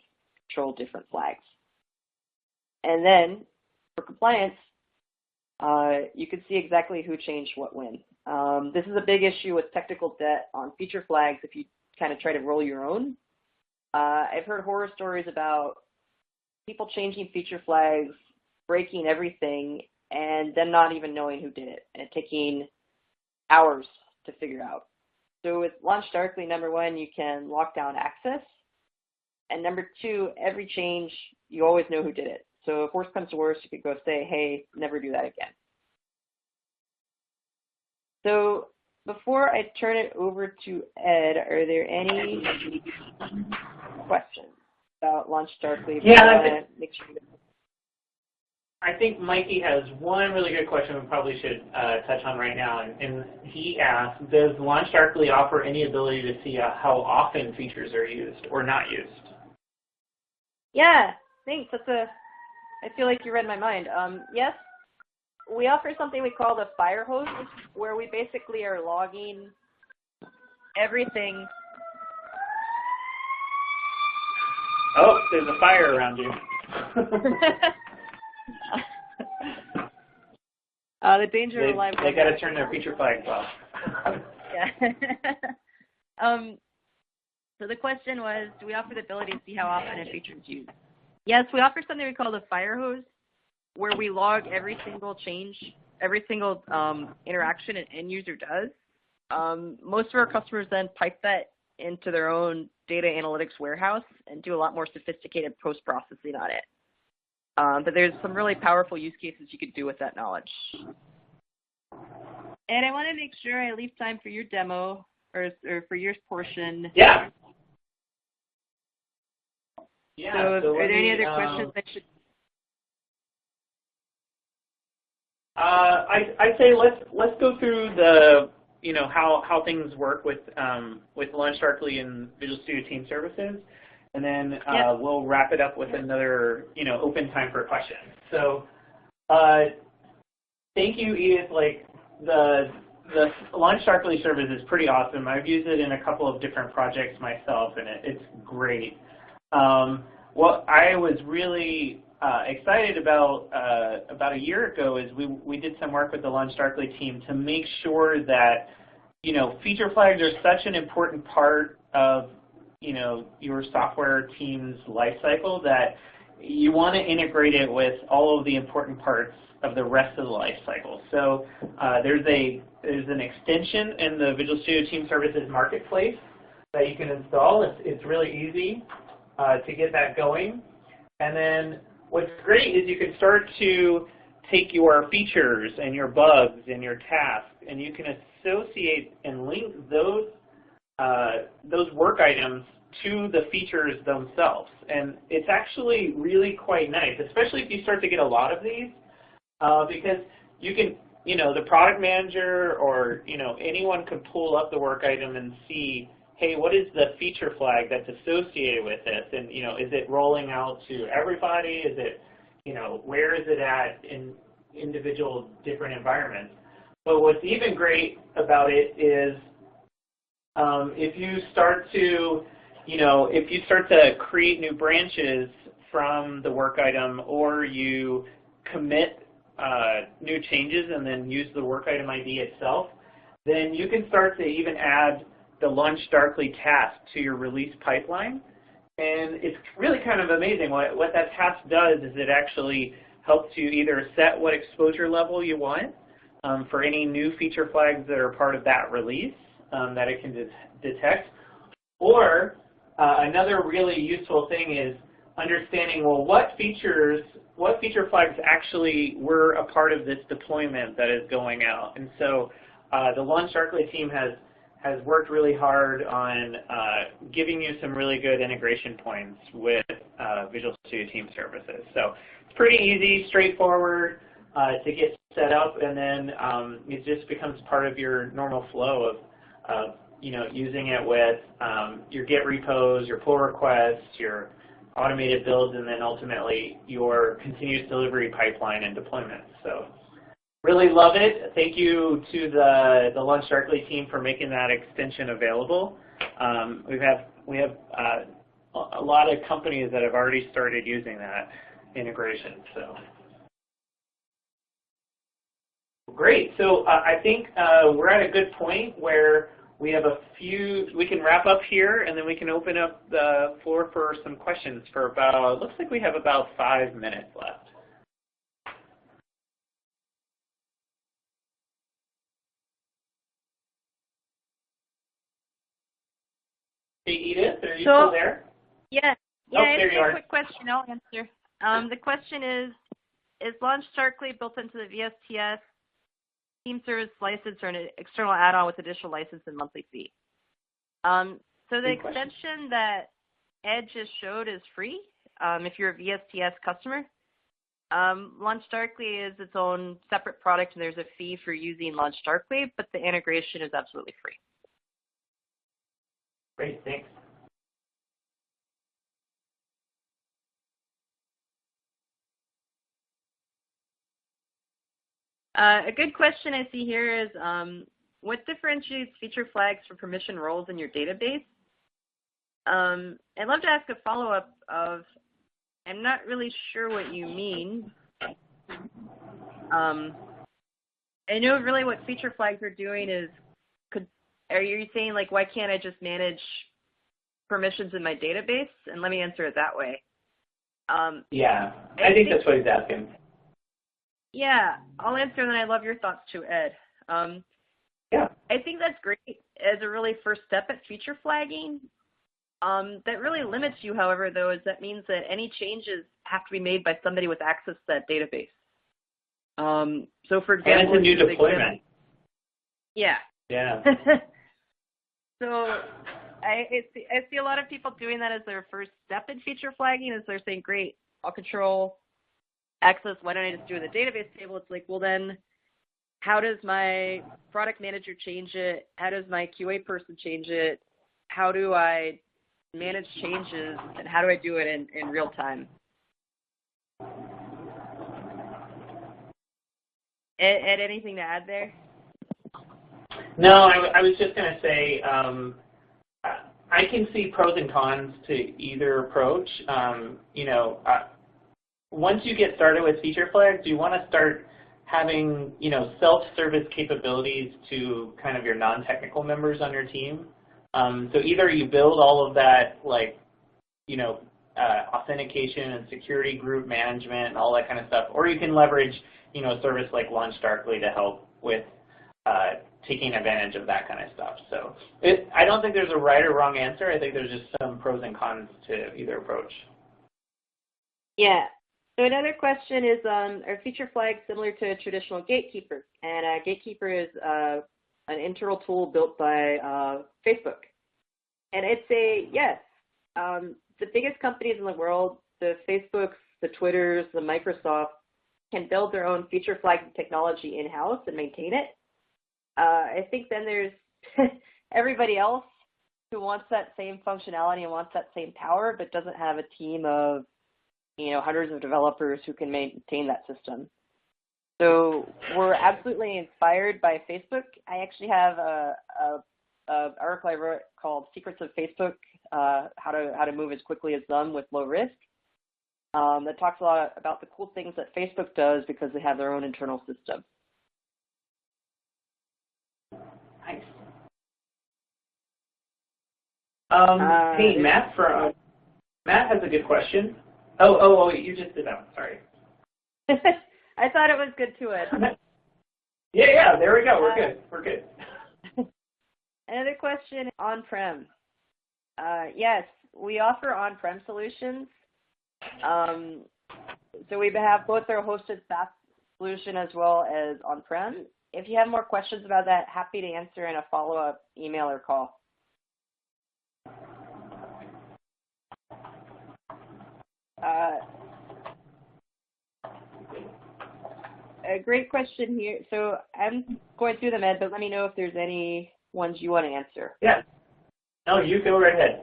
control different flags. And then for compliance, you can see exactly who changed what when. This is a big issue with technical debt on feature flags if you kind of try to roll your own. I've heard horror stories about people changing feature flags, breaking everything, and then not even knowing who did it, and it taking hours to figure out. So with LaunchDarkly, number one, you can lock down access, and number two, every change, you always know who did it. So if worse comes to worse, you could go say, hey, never do that again. So before I turn it over to Ed, are there any questions about LaunchDarkly? Yeah, make sure I think Mikey has one really good question we probably should touch on right now, and he asks, does LaunchDarkly offer any ability to see how often features are used or not used? Yeah, thanks. I feel like you read my mind. Yes, we offer something we call the fire hose, where we basically are logging everything. Oh, there's a fire around you. The danger of live. They got to turn their feature flags off. Yeah. So the question was, do we offer the ability to see how often a feature is used? Yes, we offer something we call the fire hose, where we log every single change, every single interaction an end user does. Most of our customers then pipe that into their own data analytics warehouse and do a lot more sophisticated post-processing on it. But there's some really powerful use cases you could do with that knowledge. And I want to make sure I leave time for your demo or for your portion. Yeah. So are there any other questions I should? I'd say let's go through the how things work with LaunchDarkly and Visual Studio Team Services, and then we'll wrap it up with another open time for questions. So thank you, Edith. Like the LaunchDarkly service is pretty awesome. I've used it in a couple of different projects myself, and it's great. What I was really excited about a year ago is we did some work with the LaunchDarkly team to make sure that feature flags are such an important part of your software team's lifecycle that you want to integrate it with all of the important parts of the rest of the lifecycle. So there's an extension in the Visual Studio Team Services marketplace that you can install. It's really easy to get that going. And then what's great is you can start to take your features and your bugs and your tasks, and you can associate and link those work items to the features themselves. And it's actually really quite nice, especially if you start to get a lot of these, because you can, the product manager or, anyone could pull up the work item and see, hey, what is the feature flag that's associated with this? And, is it rolling out to everybody? Is it, where is it at in individual different environments? But what's even great about it is if you start to create new branches from the work item, or you commit new changes and then use the work item ID itself, then you can start to even add the LaunchDarkly task to your release pipeline. And it's really kind of amazing. What that task does is it actually helps you either set what exposure level you want for any new feature flags that are part of that release that it can detect. Or another really useful thing is understanding, well, what feature flags actually were a part of this deployment that is going out. And so the LaunchDarkly team has worked really hard on giving you some really good integration points with Visual Studio Team Services. So it's pretty easy, straightforward to get set up, and then it just becomes part of your normal flow of using it with your Git repos, your pull requests, your automated builds, and then ultimately your continuous delivery pipeline and deployment. So really love it. Thank you to the LaunchDarkly team for making that extension available. We have a lot of companies that have already started using that integration. So great. So I think we're at a good point where we have we can wrap up here, and then we can open up the floor for some questions for about, looks like we have about 5 minutes left. Hey, Edith, are you still there? Yeah, there you are. A quick question I'll answer. The question is LaunchDarkly built into the VSTS Team Service license or an external add-on with additional license and monthly fee? So the extension that Ed just showed is free if you're a VSTS customer. LaunchDarkly is its own separate product, and there's a fee for using LaunchDarkly, but the integration is absolutely free. Great, thanks. A good question I see here is, what differentiates feature flags for permission roles in your database? I'd love to ask a follow-up of, I'm not really sure what you mean. I know really what feature flags are doing is, are you saying like, why can't I just manage permissions in my database? And let me answer it that way. Yeah, I think that's what he's asking. Yeah, I'll answer, and then I'd love your thoughts too, Ed. Yeah. I think that's great as a really first step at feature flagging. That really limits you, however, though, is that means that any changes have to be made by somebody with access to that database. So for example, and it's a new deployment. Yeah. Yeah. So I see a lot of people doing that as their first step in feature flagging, is they're saying, great, I'll control access, why don't I just do it in the database table? It's like, well then, how does my product manager change it? How does my QA person change it? How do I manage changes, and how do I do it in real time? Ed, anything to add there? No, I was just going to say, I can see pros and cons to either approach. Once you get started with feature flags, you want to start having, self-service capabilities to kind of your non-technical members on your team. So either you build all of that, authentication and security group management and all that kind of stuff, or you can leverage, a service like LaunchDarkly to help with taking advantage of that kind of stuff. So I don't think there's a right or wrong answer. I think there's just some pros and cons to either approach. Yeah. So another question is, are feature flags similar to a traditional gatekeeper? And a gatekeeper is an internal tool built by Facebook. And I'd say yes. The biggest companies in the world, the Facebooks, the Twitters, the Microsoft, can build their own feature flagging technology in-house and maintain it. I think then there's everybody else who wants that same functionality and wants that same power, but doesn't have a team of hundreds of developers who can maintain that system. So we're absolutely inspired by Facebook. I actually have a article I wrote called "Secrets of Facebook: How to Move as Quickly as Them with Low Risk." That talks a lot about the cool things that Facebook does because they have their own internal system. Nice. Hey, Matt has a good question. Oh, you just did that. Sorry. I thought it was good too, Ed. Yeah, there we go. We're good. Another question, on-prem. Yes, we offer on-prem solutions. So we have both our hosted SaaS solution as well as on-prem. If you have more questions about that, happy to answer in a follow-up email or call. A great question here. So I'm going through them, Ed, but let me know if there's any ones you want to answer. Yeah. No, you go right ahead.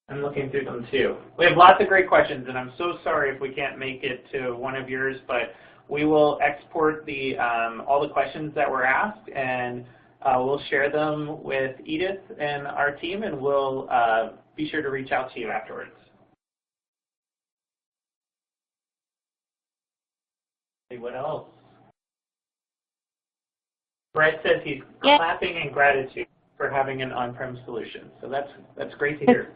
I'm looking through them too. We have lots of great questions, and I'm so sorry if we can't make it to one of yours, but we will export the all the questions that were asked, and we'll share them with Edith and our team, and we'll be sure to reach out to you afterwards. Let's see what else. Brett says he's clapping in gratitude for having an on-prem solution, so that's great to hear.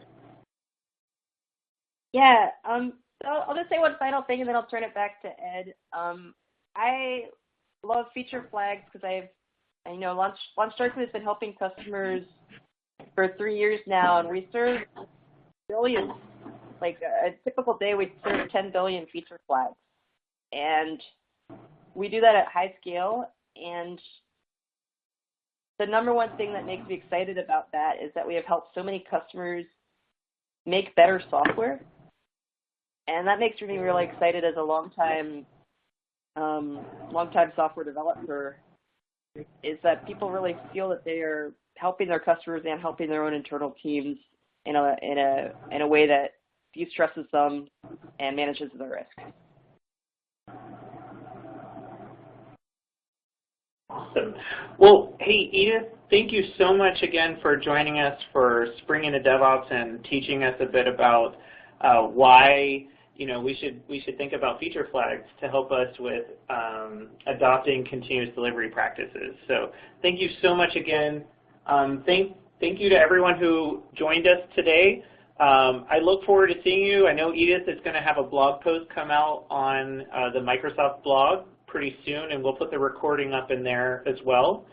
Yeah, so I'll just say one final thing, and then I'll turn it back to Ed. I love feature flags because LaunchDarkly has been helping customers for 3 years now, and we serve billions. Like a typical day, we serve 10 billion feature flags, and we do that at high scale. And the number one thing that makes me excited about that is that we have helped so many customers make better software. And that makes me really excited as a longtime software developer, is that people really feel that they are helping their customers and helping their own internal teams in a way that de-stresses them and manages the risk. Awesome. Well, hey, Edith, thank you so much again for joining us for Spring into DevOps and teaching us a bit about why we should think about feature flags to help us with adopting continuous delivery practices. So thank you so much again. Thank you to everyone who joined us today. I look forward to seeing you. I know Edith is going to have a blog post come out on the Microsoft blog pretty soon, and we'll put the recording up in there as well.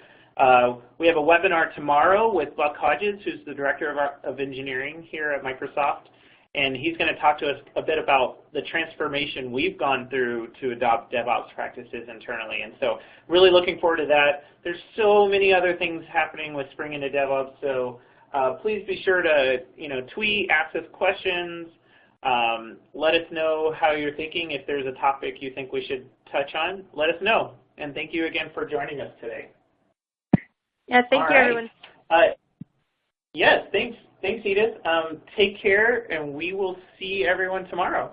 We have a webinar tomorrow with Buck Hodges, who's the Director of Engineering here at Microsoft, and he's going to talk to us a bit about the transformation we've gone through to adopt DevOps practices internally. And so really looking forward to that. There's so many other things happening with Spring into DevOps, so please be sure to tweet, ask us questions, let us know how you're thinking. If there's a topic you think we should touch on, let us know. And thank you again for joining us today. Yeah, thank you, everyone. Yes, thanks Edith. Take care, and we will see everyone tomorrow.